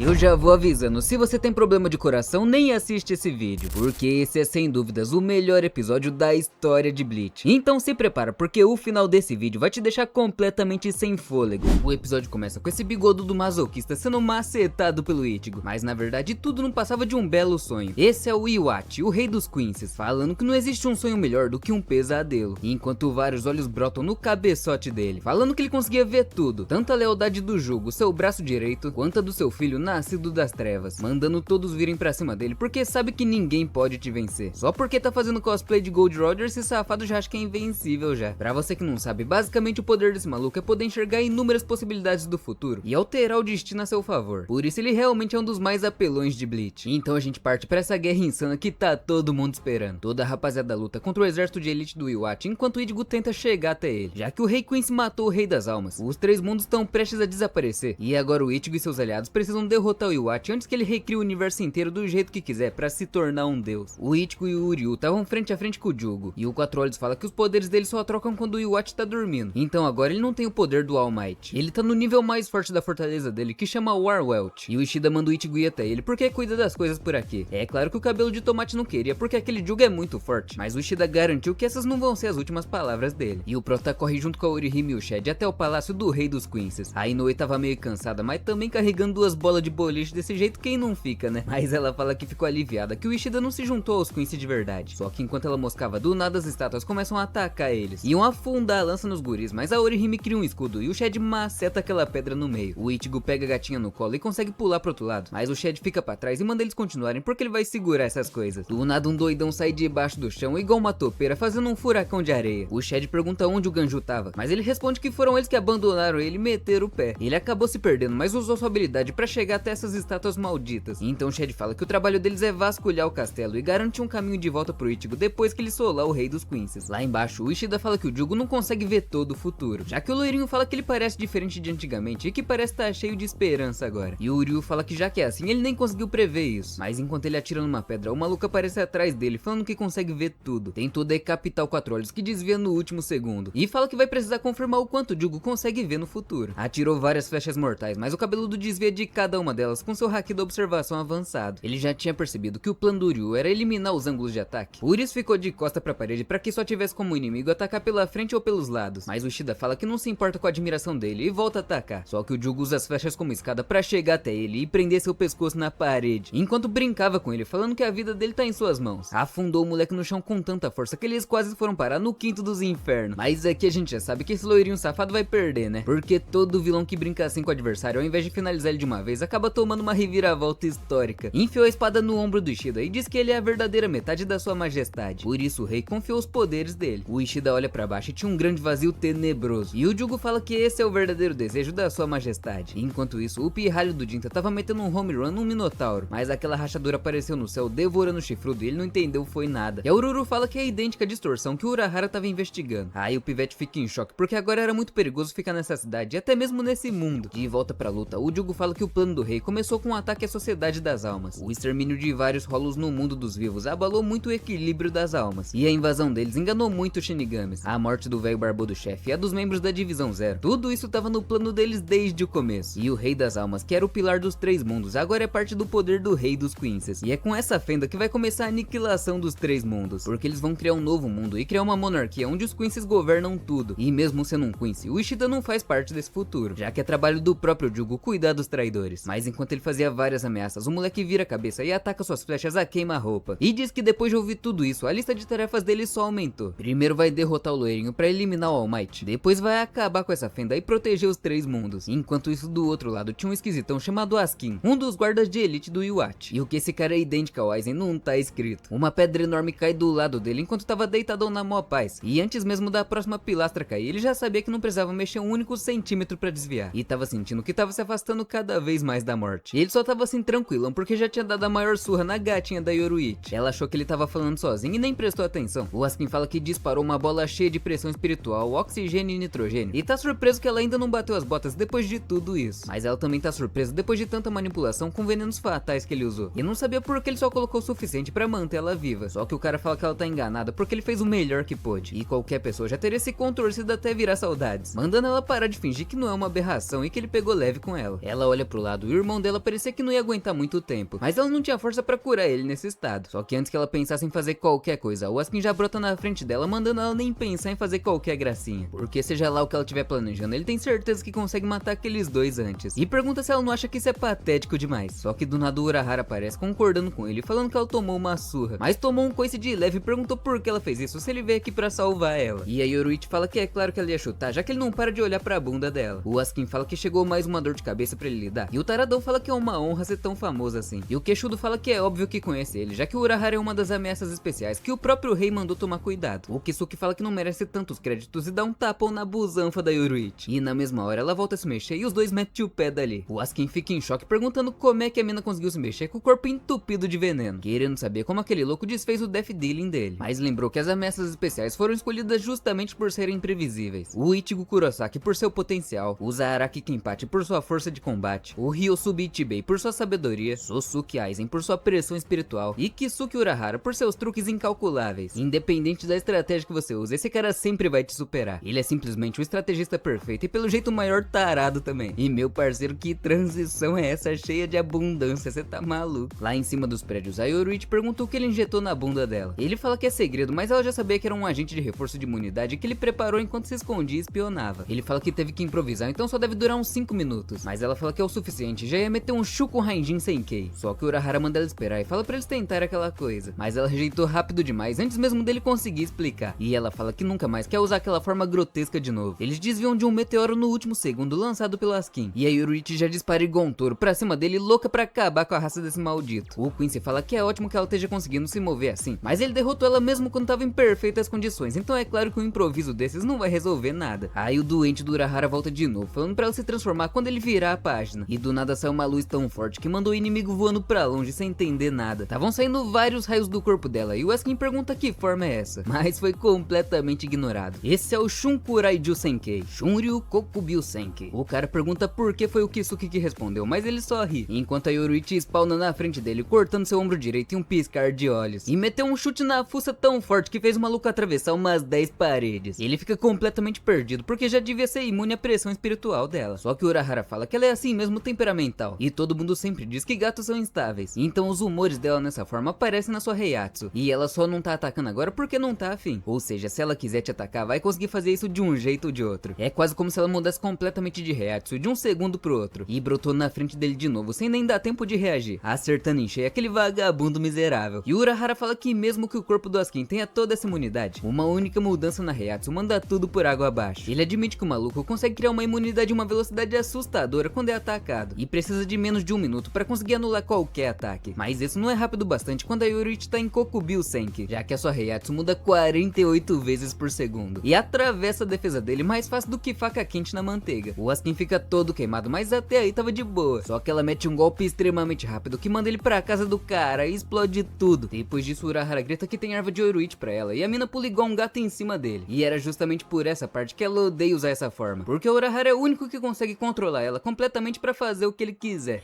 Eu já vou avisando, se você tem problema de coração, nem assiste esse vídeo, porque esse é sem dúvidas o melhor episódio da história de Bleach. Então se prepara, porque o final desse vídeo vai te deixar completamente sem fôlego. O episódio começa com esse bigodo do masoquista sendo macetado pelo Ichigo, mas na verdade tudo não passava de um belo sonho. Esse é o Iwate, o rei dos Quinces, falando que não existe um sonho melhor do que um pesadelo, enquanto vários olhos brotam no cabeçote dele, falando que ele conseguia ver tudo, tanto a lealdade do Jugo, seu braço direito, quanto a do seu filho nascido das trevas, mandando todos virem pra cima dele porque sabe que ninguém pode te vencer. Só porque tá fazendo cosplay de Gold Roger, esse safado já acha que é invencível já. Pra você que não sabe, basicamente o poder desse maluco é poder enxergar inúmeras possibilidades do futuro e alterar o destino a seu favor. Por isso ele realmente é um dos mais apelões de Bleach. Então a gente parte pra essa guerra insana que tá todo mundo esperando. Toda a rapaziada luta contra o exército de elite do Iwate, enquanto o Ichigo tenta chegar até ele. Já que o Rei Quincy matou o Rei das Almas, os três mundos estão prestes a desaparecer, e agora o Ichigo e seus aliados precisam derrotar o Iwate antes que ele recrie o universo inteiro do jeito que quiser pra se tornar um deus. O Ichigo e o Uryu estavam frente a frente com o Jugo, e o Quatro Olhos fala que os poderes dele só trocam quando o Iwate tá dormindo. Então agora ele não tem o poder do All Might. Ele tá no nível mais forte da fortaleza dele, que chama War Welt. E o Ishida manda o Ichigo ir até ele porque cuida das coisas por aqui. É claro que o cabelo de tomate não queria porque aquele Jugo é muito forte, mas o Ishida garantiu que essas não vão ser as últimas palavras dele. E o Prota corre junto com a Orihime e o Shed até o palácio do rei dos Quinces. A Inoue tava meio cansada, mas também carregando duas bolas de boliche, desse jeito quem não fica, né? Mas ela fala que ficou aliviada que o Ishida não se juntou aos Quincy de verdade. Só que enquanto ela moscava, do nada as estátuas começam a atacar eles. Iam afundar a lança nos guris, mas a Orihime cria um escudo e o Shed maceta aquela pedra no meio. O Ichigo pega a gatinha no colo e consegue pular pro outro lado, mas o Shed fica pra trás e manda eles continuarem porque ele vai segurar essas coisas. Do nada um doidão sai debaixo do chão igual uma topeira fazendo um furacão de areia. O Shed pergunta onde o Ganju tava, mas ele responde que foram eles que abandonaram ele e meteram o pé. Ele acabou se perdendo, mas usou sua habilidade pra chegar até essas estátuas malditas. Então o Shed fala que o trabalho deles é vasculhar o castelo e garantir um caminho de volta pro Ichigo depois que ele solar o rei dos Quinces. Lá embaixo, o Ishida fala que o Jugo não consegue ver todo o futuro, já que o loirinho fala que ele parece diferente de antigamente e que parece estar cheio de esperança agora. E o Uryu fala que já que é assim, ele nem conseguiu prever isso. Mas enquanto ele atira numa pedra, o maluco aparece atrás dele, falando que consegue ver tudo. Tentou decapitar o Quatro Olhos, que desvia no último segundo, e fala que vai precisar confirmar o quanto o Jugo consegue ver no futuro. Atirou várias flechas mortais, mas o cabeludo desvia de cada uma delas com seu haki da observação avançado. Ele já tinha percebido que o plano do Uryu era eliminar os ângulos de ataque, por isso ficou de costa pra parede pra que só tivesse como inimigo atacar pela frente ou pelos lados. Mas o Ishida fala que não se importa com a admiração dele e volta a atacar. Só que o Jugo usa as flechas como escada pra chegar até ele e prender seu pescoço na parede, enquanto brincava com ele, falando que a vida dele tá em suas mãos. Afundou o moleque no chão com tanta força que eles quase foram parar no quinto dos infernos. Mas aqui a gente já sabe que esse loirinho safado vai perder, né? Porque todo vilão que brinca assim com o adversário, ao invés de finalizar ele de uma vez, acaba tomando uma reviravolta histórica. Enfiou a espada no ombro do Ishida e diz que ele é a verdadeira metade da sua majestade. Por isso o rei confiou os poderes dele. O Ishida olha pra baixo e tinha um grande vazio tenebroso. E o Jugo fala que esse é o verdadeiro desejo da sua majestade. Enquanto isso, o pirralho do Jinta tava metendo um home run num minotauro, mas aquela rachadura apareceu no céu devorando o chifrudo e ele não entendeu foi nada. E a Ururu fala que é idêntica à distorção que o Urahara tava investigando. Aí o pivete fica em choque porque agora era muito perigoso ficar nessa cidade e até mesmo nesse mundo. De volta pra luta, o Jugo fala que o plano do rei começou com um ataque à sociedade das almas. O extermínio de vários rolos no mundo dos vivos abalou muito o equilíbrio das almas, e a invasão deles enganou muito os Shinigamis. A morte do velho barbudo chefe e a dos membros da divisão Zero, tudo isso tava no plano deles desde o começo. E o rei das almas, que era o pilar dos três mundos, agora é parte do poder do rei dos Quinces. E é com essa fenda que vai começar a aniquilação dos três mundos, porque eles vão criar um novo mundo e criar uma monarquia onde os Quinces governam tudo. E mesmo sendo um Quincy, o Ishida não faz parte desse futuro, já que é trabalho do próprio Jugo cuidar dos traidores. Mas enquanto ele fazia várias ameaças, o moleque vira a cabeça e ataca suas flechas a queima-roupa. E diz que depois de ouvir tudo isso, a lista de tarefas dele só aumentou. Primeiro vai derrotar o loirinho pra eliminar o All Might, depois vai acabar com essa fenda e proteger os três mundos. Enquanto isso, do outro lado tinha um esquisitão chamado Askin, um dos guardas de elite do Iwate. E o que esse cara é idêntico ao Aizen não tá escrito. Uma pedra enorme cai do lado dele enquanto tava deitadão na mó paz. E antes mesmo da próxima pilastra cair, ele já sabia que não precisava mexer um único centímetro pra desviar. E tava sentindo que tava se afastando cada vez mais da morte. E ele só tava assim tranquilão porque já tinha dado a maior surra na gatinha da Yoruichi. Ela achou que ele tava falando sozinho e nem prestou atenção. O Askin fala que disparou uma bola cheia de pressão espiritual, oxigênio e nitrogênio. E tá surpreso que ela ainda não bateu as botas depois de tudo isso. Mas ela também tá surpresa depois de tanta manipulação com venenos fatais que ele usou. E não sabia por que ele só colocou o suficiente pra manter ela viva. Só que o cara fala que ela tá enganada porque ele fez o melhor que pôde. E qualquer pessoa já teria se contorcido até virar saudades, mandando ela parar de fingir que não é uma aberração e que ele pegou leve com ela. Ela olha pro lado e o irmão dela parecia que não ia aguentar muito tempo, mas ela não tinha força pra curar ele nesse estado. Só que antes que ela pensasse em fazer qualquer coisa, o Askin já brota na frente dela, mandando ela nem pensar em fazer qualquer gracinha, porque seja lá o que ela estiver planejando, ele tem certeza que consegue matar aqueles dois antes. E pergunta se ela não acha que isso é patético demais. Só que do nada o Urahara aparece concordando com ele, falando que ela tomou uma surra, mas tomou um coice de leve e perguntou por que ela fez isso, se ele veio aqui pra salvar ela. E a Yoruichi fala que é claro que ela ia chutar, já que ele não para de olhar pra bunda dela. O Askin fala que chegou mais uma dor de cabeça pra ele lidar, e o taradão fala que é uma honra ser tão famoso assim. E o queixudo fala que é óbvio que conhece ele, já que o Urahara é uma das ameaças especiais que o próprio rei mandou tomar cuidado. O Kisuke fala que não merece tantos créditos e dá um tapão na busanfa da Yoruichi. E na mesma hora ela volta a se mexer e os dois metem o pé dali. O Askin fica em choque perguntando como é que a mina conseguiu se mexer com o corpo entupido de veneno, querendo saber como aquele louco desfez o death dealing dele. Mas lembrou que as ameaças especiais foram escolhidas justamente por serem imprevisíveis. O Ichigo Kurosaki por seu potencial, o Zaraki Kenpachi por sua força de combate, o Ryosubi Ichibei por sua sabedoria, Sosuke Aizen por sua pressão espiritual e Kisuke Urahara por seus truques incalculáveis. Independente da estratégia que você usa, esse cara sempre vai te superar. Ele é simplesmente o estrategista perfeito e pelo jeito o maior tarado também. E meu parceiro, que transição é essa cheia de abundância, você tá maluco? Lá em cima dos prédios, a Yoruichi perguntou o que ele injetou na bunda dela. Ele fala que é segredo, mas ela já sabia que era um agente de reforço de imunidade que ele preparou enquanto se escondia e espionava. Ele fala que teve que improvisar, então só deve durar uns 5 minutos. Mas ela fala que é o suficiente, já ia meter um Shuko Raijin Senkei. Só que o Urahara manda ela esperar e fala pra eles tentarem aquela coisa. Mas ela rejeitou rápido demais, antes mesmo dele conseguir explicar. E ela fala que nunca mais quer usar aquela forma grotesca de novo. Eles desviam de um meteoro no último segundo lançado pelo Askin. E a Yoruichi já dispara igual um touro pra cima dele, louca pra acabar com a raça desse maldito. O Quincy fala que é ótimo que ela esteja conseguindo se mover assim, mas ele derrotou ela mesmo quando tava em perfeitas condições, então é claro que um improviso desses não vai resolver nada. Aí o doente do Urahara volta de novo, falando pra ela se transformar quando ele virar a página. E do nada sai uma luz tão forte que mandou o inimigo voando pra longe sem entender nada. Tavam saindo vários raios do corpo dela e o Askin pergunta que forma é essa, mas foi completamente ignorado. Esse é o Shunkuraiju Senkei, Shunryu Kokubyu Senkei. O cara pergunta por que foi o Kisuke que respondeu, mas ele só ri, enquanto a Yoruichi spawna na frente dele, cortando seu ombro direito em um piscar de olhos, e meteu um chute na fuça tão forte que fez o maluco atravessar umas 10 paredes. Ele fica completamente perdido, porque já devia ser imune à pressão espiritual dela. Só que o Urahara fala que ela é assim mesmo temperamental, e todo mundo sempre diz que gatos são instáveis, então os humores dela nessa forma aparecem na sua Heiatsu, e ela só não tá atacando agora porque não tá afim. Ou seja, se ela quiser te atacar, vai conseguir fazer isso de um jeito ou de outro. É quase como se ela mudasse completamente de Heiatsu de um segundo pro outro, e brotou na frente dele de novo, sem nem dar tempo de reagir, acertando em cheio aquele vagabundo miserável. E o Urahara fala que mesmo que o corpo do Askin tenha toda essa imunidade, uma única mudança na Heiatsu manda tudo por água abaixo. Ele admite que o maluco consegue criar uma imunidade em uma velocidade assustadora quando é atacado, e precisa de menos de 1 minuto para conseguir anular qualquer ataque. Mas isso não é rápido bastante quando a Yoruichi tá em Kokubyu Senki, já que a sua Heiatsu muda 48 vezes por segundo, e atravessa a defesa dele mais fácil do que faca quente na manteiga. O Askin fica todo queimado, mas até aí tava de boa. Só que ela mete um golpe extremamente rápido que manda ele pra casa do cara e explode tudo. Depois disso, o Urahara grita que tem erva de Yoruichi pra ela, e a mina pula igual um gato em cima dele. E era justamente por essa parte que ela odeia usar essa forma, porque o Urahara é o único que consegue controlar ela completamente pra fazer o que ele quiser.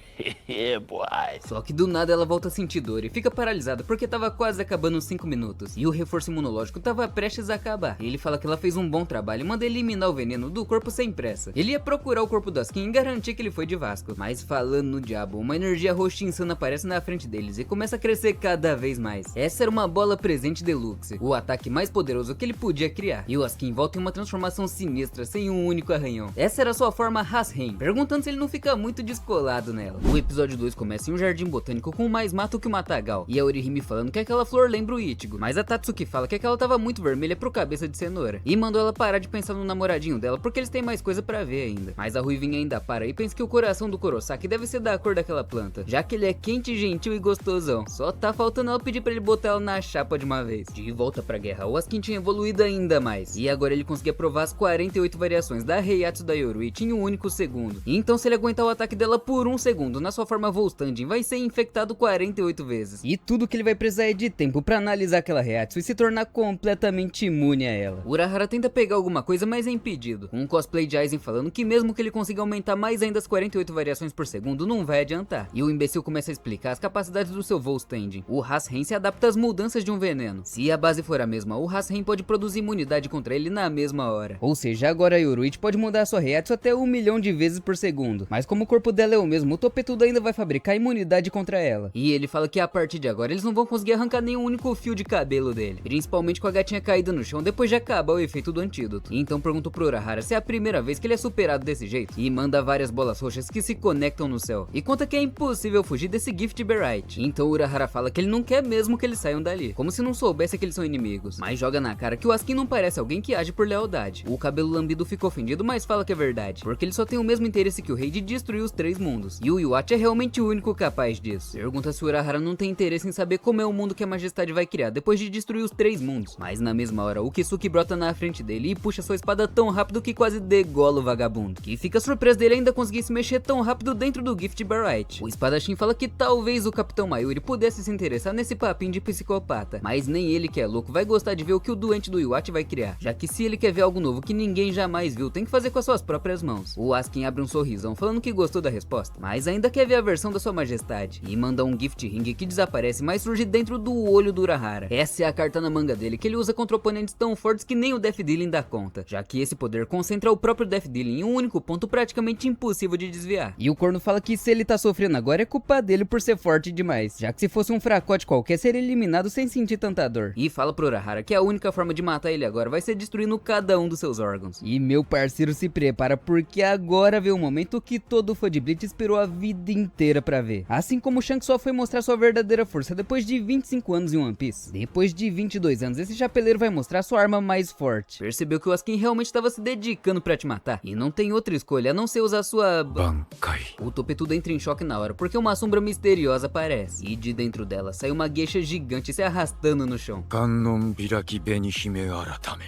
Só que do nada ela volta a sentir dor e fica paralisada porque tava quase acabando os 5 minutos, e o reforço imunológico tava prestes a acabar. Ele fala que ela fez um bom trabalho e manda eliminar o veneno do corpo sem pressa. Ele ia procurar o corpo do Askin e garantir que ele foi de Vasco, mas falando no diabo, uma energia roxa insana aparece na frente deles e começa a crescer cada vez mais. Essa era uma bola presente deluxe, o ataque mais poderoso que ele podia criar, e o Askin volta em uma transformação sinistra sem um único arranhão. Essa era sua forma Hasren, perguntando se ele não fica muito descolado nela. O episódio 2 começa em um jardim botânico com mais mato que o matagal, e a Orihime falando que aquela flor lembra o Ichigo, mas a Tatsuki fala que aquela tava muito vermelha pro cabeça de cenoura, e mandou ela parar de pensar no namoradinho dela porque eles têm mais coisa pra ver ainda. Mas a Ruivinha ainda para e pensa que o coração do Kurosaki deve ser da cor daquela planta, já que ele é quente, gentil e gostosão. Só tá faltando ela pedir pra ele botar ela na chapa de uma vez. De volta pra guerra, o Askin tinha evoluído ainda mais, e agora ele conseguia provar as 48 variações da Heiatsu da Yoruichi em um único segundo. Então se ele aguentar o ataque dela por 1 segundo na sua forma Volstaging, vai ser infectado 48 vezes. E tudo que ele vai precisar é de tempo pra analisar aquela Heiatsu e se tornar completamente imune a ela. O Urahara tenta pegar alguma coisa, mas é impedido, com um cosplay de Aizen falando que mesmo que ele consiga aumentar mais ainda as 48 variações por segundo, não vai adiantar. E o imbecil começa a explicar as capacidades do seu Volstaging. O Hasren se adapta às mudanças de um veneno. Se a base for a mesma, o Hasren pode produzir imunidade contra ele na mesma hora. Ou seja, agora a Yoruichi pode mudar a sua Heiatsu até 1 milhão de vezes por segundo. Mas como o corpo dela é o mesmo, o Topetudo ainda vai fabricar imunidade contra ela. E ele fala que a partir de agora eles não vão conseguir arrancar nenhum único fio de cabelo dele, principalmente com a gatinha caída no chão depois de acabar o efeito do antídoto. Então pergunta pro Urahara se é a primeira vez que ele é superado desse jeito, e manda várias bolas roxas que se conectam no céu, e conta que é impossível fugir desse Gift Berite. Então Urahara fala que ele não quer mesmo que eles saiam dali, como se não soubesse que eles são inimigos, mas joga na cara que o Askin não parece alguém que age por lealdade. O cabelo lambido ficou ofendido, mas fala que é verdade, porque ele só tem o mesmo interesse que o rei de destruir os 3 mundos, e o Iwate é realmente o único capaz disso. Pergunta se Urahara não tem interesse em saber como é o mundo que a majestade vai criar depois de destruir os 3 mundos, mas na mesma hora o Kisuke brota na frente dele e puxa sua espada tão rápido que quase degola o vagabundo, que fica surpreso dele ainda conseguir se mexer tão rápido dentro do Gift Berite. O espadachim fala que talvez o Capitão Mayuri pudesse se interessar nesse papinho de psicopata, mas nem ele, que é louco, vai gostar de ver o que o doente do Iwate vai criar, já que se ele quer ver algo novo que ninguém jamais viu, tem que fazer com as suas próprias mãos. O Askin abre um sorrisão falando que gostou da resposta, mas ainda quer ver a versão da sua majestade, e manda um Gift Ring que desaparece, mas surge dentro do olho do Urahara. Essa é a carta na manga dele que ele usa contra oponentes tão fortes que nem o Death Dealing dá conta, já que esse poder concentra o próprio Death Dealing em um único ponto praticamente impossível de desviar. E o corno fala que se ele tá sofrendo agora é culpa dele por ser forte demais, já que se fosse um fracote qualquer seria eliminado sem sentir tanta dor. E fala pro Urahara que a única forma de matar ele agora vai ser destruindo cada um dos seus órgãos. E meu parceiro se prepara, porque agora vê o momento que todo fã de Bleach esperou a vida inteira pra ver. Assim como Shanks só foi mostrar sua verdadeira força depois de 25 anos em One Piece. Depois de 22 anos, esse chapeleiro vai mostrar sua arma mais forte. Percebeu que o Askin realmente estava se dedicando pra te matar, e não tem outra escolha a não ser usar sua... Bankai. O Topetudo entra em choque na hora, porque uma sombra misteriosa aparece, e de dentro dela sai uma geisha gigante se arrastando no chão.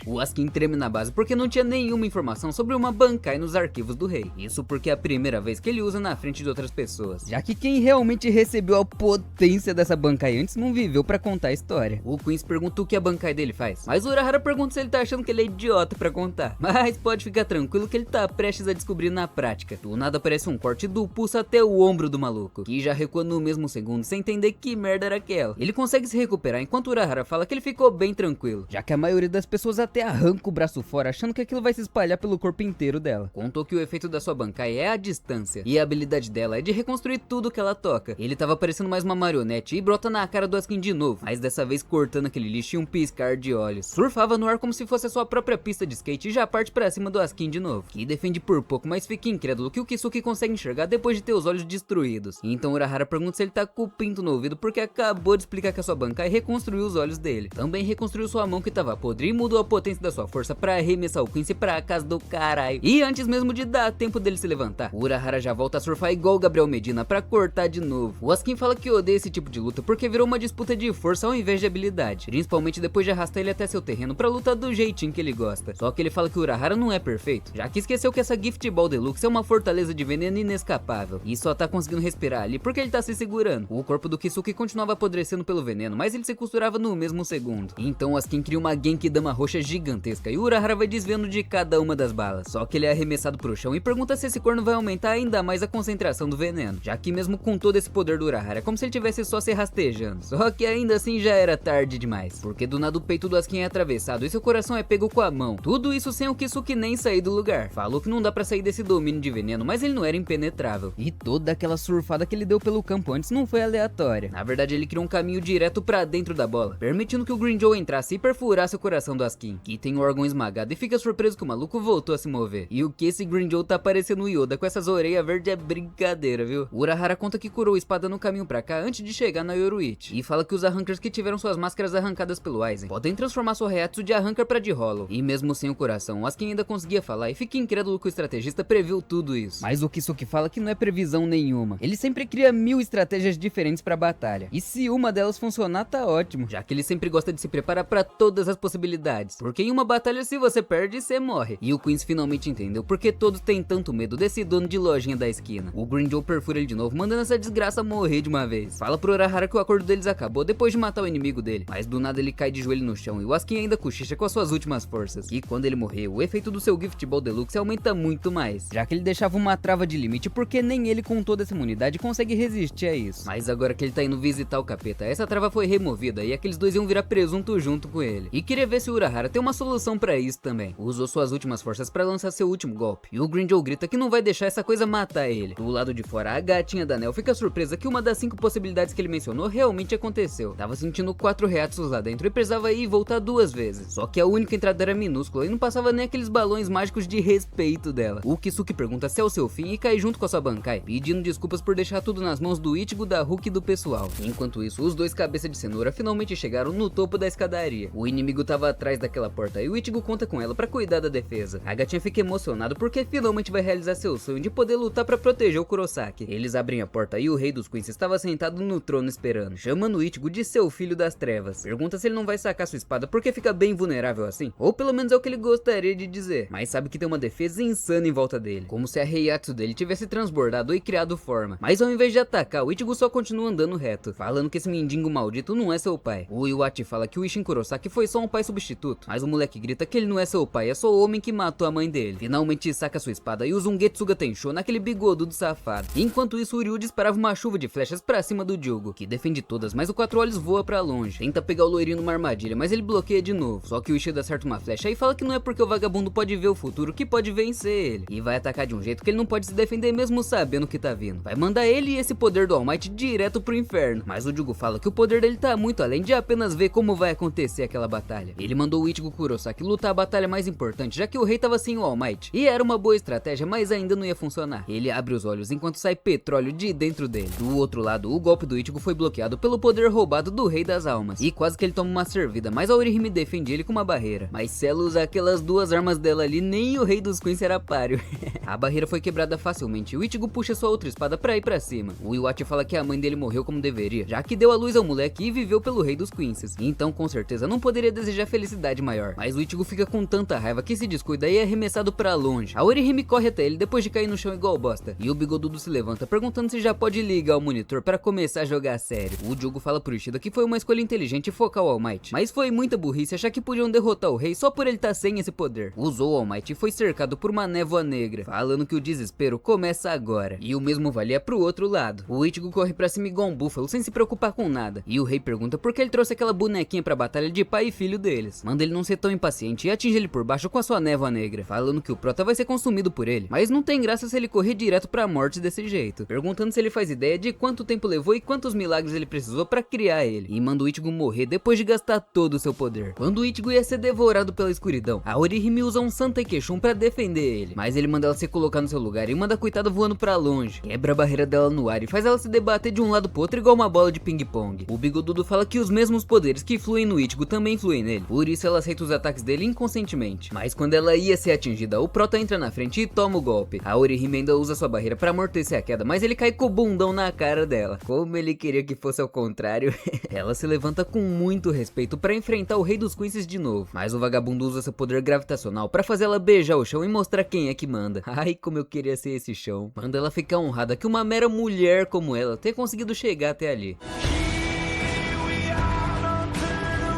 O Askin treme na base porque não tinha nenhuma informação sobre uma Bankai nos arquivos do rei. Isso porque é a primeira vez que ele usa na frente de outras pessoas, já que quem realmente recebeu a potência dessa Bankai antes não viveu pra contar a história. O Queens pergunta o que a Bankai dele faz, mas o Urahara pergunta se ele tá achando que ele é idiota pra contar. Mas pode ficar tranquilo que ele tá prestes a descobrir na prática. Do nada aparece um corte do pulso até o ombro do maluco, que já recua no mesmo segundo sem entender que merda era aquela. Ele consegue se recuperar enquanto o Urahara fala que ele ficou bem tranquilo, já que a maioria das pessoas até arranca o braço fora achando que aquilo vai se espalhar pelo corpo inteiro dela. Contou que o efeito da sua Bankai é a distância, e a habilidade dela é de reconstruir tudo que ela toca. Ele tava parecendo mais uma marionete e brota na cara do Askin de novo, mas dessa vez cortando aquele lixo e um piscar de olhos. Surfava no ar como se fosse a sua própria pista de skate e já parte pra cima do Askin de novo, que defende por pouco, mas fica incrédulo que o Kisuke consegue enxergar depois de ter os olhos destruídos. Então Urahara pergunta se ele tá com o pinto no ouvido porque acabou de explicar que a sua Bankai reconstruiu os olhos dele. Também reconstruiu sua mão que tava podre e mudou a potência da sua força pra arremessar o Quincy pra casa do caralho. E antes mesmo de dar tempo dele se levantar, o Urahara já volta a surfar igual o Gabriel Medina pra cortar de novo. O Askin fala que odeia esse tipo de luta porque virou uma disputa de força ao invés de habilidade, principalmente depois de arrastar ele até seu terreno pra lutar do jeitinho que ele gosta. Só que ele fala que o Urahara não é perfeito, já que esqueceu que essa Gift Ball Deluxe é uma fortaleza de veneno inescapável, e só tá conseguindo respirar ali porque ele tá se segurando. O corpo do Kisuke continuava apodrecendo pelo veneno, mas ele se costurava no mesmo segundo. Então o Askin cria uma Genkidama roxa gigantesca e o Urahara vai desviando de cada uma das balas. Só que ele é arremessado pro chão e pergunta se esse corno vai aumentar ainda mais a concentração do veneno, já que mesmo com todo esse poder do Urahara é como se ele tivesse só se rastejando. Só que ainda assim já era tarde demais, porque do nada o peito do Askin é atravessado e seu coração é pego com a mão. Tudo isso sem o Kisuke nem sair do lugar. Falou que não dá pra sair desse domínio de veneno, mas ele não era impenetrável. E toda aquela surfada que ele deu pelo campo antes não foi aleatória. Na verdade ele criou um caminho direto pra dentro da bola, permitindo que o Green Joe entrasse e perfurasse o coração do Askin, que tem o órgão esmagado e fica surpreso que o maluco voltou a se mover. E o que esse Green Joe tá parecendo o Yoda com essas orelhas verdes é brincadeira, viu? O Urahara conta que curou a espada no caminho pra cá antes de chegar na Yoruichi, e fala que os Arrankers que tiveram suas máscaras arrancadas pelo Aizen podem transformar sua Reiatsu de Arranker pra de Hollow. E mesmo sem o coração, o Askin ainda conseguia falar e fica incrédulo que o estrategista previu tudo isso. Mas o Kisuke fala que não é previsão nenhuma. Ele sempre cria 1000 estratégias diferentes pra batalha, e se uma delas funcionar tá ótimo, já que ele sempre gosta de se preparar pra todas as possibilidades, porque em uma batalha se você perde, você morre. E o Queens finalmente entendeu porque todos têm tanto medo desse dono de lojinha da esquina. O Green Joe perfura ele de novo, mandando essa desgraça morrer de uma vez. Fala pro Urahara que o acordo deles acabou depois de matar o inimigo dele, mas do nada ele cai de joelho no chão e o Askin ainda cochicha com as suas últimas forças. E quando ele morrer, o efeito do seu Gift Ball Deluxe aumenta muito mais, já que ele deixava uma trava de limite porque nem ele com toda essa imunidade consegue resistir a isso. Mas agora que ele tá indo visitar o capeta, essa trava foi removida e aqueles dois iam virar presunto junto com ele. E queria ver se o Urahara tem uma solução pra isso também. Usou suas últimas forças pra lançar seu último golpe, e o Green Joe grita que não vai deixar essa coisa matar derrotar ele. Do lado de fora, a gatinha da Nel fica surpresa que uma das 5 possibilidades que ele mencionou realmente aconteceu. Tava sentindo 4 reatos lá dentro e precisava ir e voltar 2 vezes. Só que a única entrada era minúscula e não passava nem aqueles balões mágicos de respeito dela. O Kisuke pergunta se é o seu fim e cai junto com a sua Bankai, pedindo desculpas por deixar tudo nas mãos do Ichigo, da Hulk e do pessoal. Enquanto isso, os dois cabeça de cenoura finalmente chegaram no topo da escadaria. O inimigo tava atrás daquela porta e o Ichigo conta com ela pra cuidar da defesa. A gatinha fica emocionada porque finalmente vai realizar seu sonho de poder lutar pra proteger o Kurosaki. Eles abrem a porta e o rei dos Queens estava sentado no trono esperando, chamando o Ichigo de seu filho das trevas. Pergunta se ele não vai sacar sua espada porque fica bem vulnerável assim, ou pelo menos é o que ele gostaria de dizer, mas sabe que tem uma defesa insana em volta dele, como se a Heiatsu dele tivesse transbordado e criado forma. Mas ao invés de atacar, o Ichigo só continua andando reto, falando que esse mendigo maldito não é seu pai. O Iwate fala que o Isshin Kurosaki foi só um pai substituto, mas o moleque grita que ele não é seu pai, é só o homem que matou a mãe dele. Finalmente saca sua espada e usa um Getsuga Tensho naquele bigodudo safado. Enquanto isso, o Ryu disparava uma chuva de flechas pra cima do Diogo, que defende todas, mas o Quatro Olhos voa pra longe. Tenta pegar o loirinho numa armadilha, mas ele bloqueia de novo. Só que o Ishida acerta uma flecha e fala que não é porque o vagabundo pode ver o futuro que pode vencer ele. E vai atacar de um jeito que ele não pode se defender mesmo sabendo o que tá vindo. Vai mandar ele e esse poder do All Might direto pro inferno. Mas o Diogo fala que o poder dele tá muito além de apenas ver como vai acontecer aquela batalha. Ele mandou o Ichigo Kurosaki lutar a batalha mais importante, já que o rei tava sem o All Might. E era uma boa estratégia, mas ainda não ia funcionar. Ele abre os olhos enquanto sai petróleo de dentro dele. Do outro lado, o golpe do Ichigo foi bloqueado pelo poder roubado do Rei das Almas. E quase que ele toma uma servida, mas a Orihime defende ele com uma barreira. Mas se ela usar aquelas duas armas dela ali, nem o Rei dos Queens será páreo. A barreira foi quebrada facilmente e o Ichigo puxa sua outra espada pra ir pra cima. O Iwate fala que a mãe dele morreu como deveria, já que deu a luz ao moleque e viveu pelo Rei dos Queens. Então com certeza não poderia desejar felicidade maior. Mas o Ichigo fica com tanta raiva que se descuida e é arremessado pra longe. A Orihime corre até ele depois de cair no chão igual bosta. E o bigodudo se levanta perguntando se já pode ligar o monitor para começar a jogar sério. O Diogo fala pro Ishida que foi uma escolha inteligente focar o All Might, mas foi muita burrice achar que podiam derrotar o rei só por ele estar sem esse poder. Usou o All Might e foi cercado por uma névoa negra, falando que o desespero começa agora. E o mesmo valia pro outro lado. O Ichigo corre pra cima igual um búfalo sem se preocupar com nada. E o rei pergunta por que ele trouxe aquela bonequinha pra batalha de pai e filho deles. Manda ele não ser tão impaciente e atinge ele por baixo com a sua névoa negra, falando que o prota vai ser consumido por ele. Mas não tem graça se ele correr direto pra morte desse jeito. Perguntando se ele faz ideia de quanto tempo levou e quantos milagres ele precisou pra criar ele. E manda o Ichigo morrer depois de gastar todo o seu poder. Quando o Ichigo ia ser devorado pela escuridão, a Orihime usa um Santa Ikechun pra defender ele. Mas ele manda ela se colocar no seu lugar e manda a coitada voando pra longe. Quebra a barreira dela no ar e faz ela se debater de um lado pro outro igual uma bola de ping-pong. O bigodudo fala que os mesmos poderes que fluem no Ichigo também fluem nele. Por isso ela aceita os ataques dele inconscientemente. Mas quando ela ia ser atingida, o prota entra na frente e toma o golpe. A Orihime ainda usa sua barreira pra amortecer a queda, mas ele cai com o bundão na cara dela. Como ele queria que fosse ao contrário. Ela se levanta com muito respeito pra enfrentar o Rei dos Queens de novo. Mas o vagabundo usa seu poder gravitacional pra fazer ela beijar o chão e mostrar quem é que manda. Ai, como eu queria ser esse chão. Manda ela ficar honrada que uma mera mulher como ela tenha conseguido chegar até ali.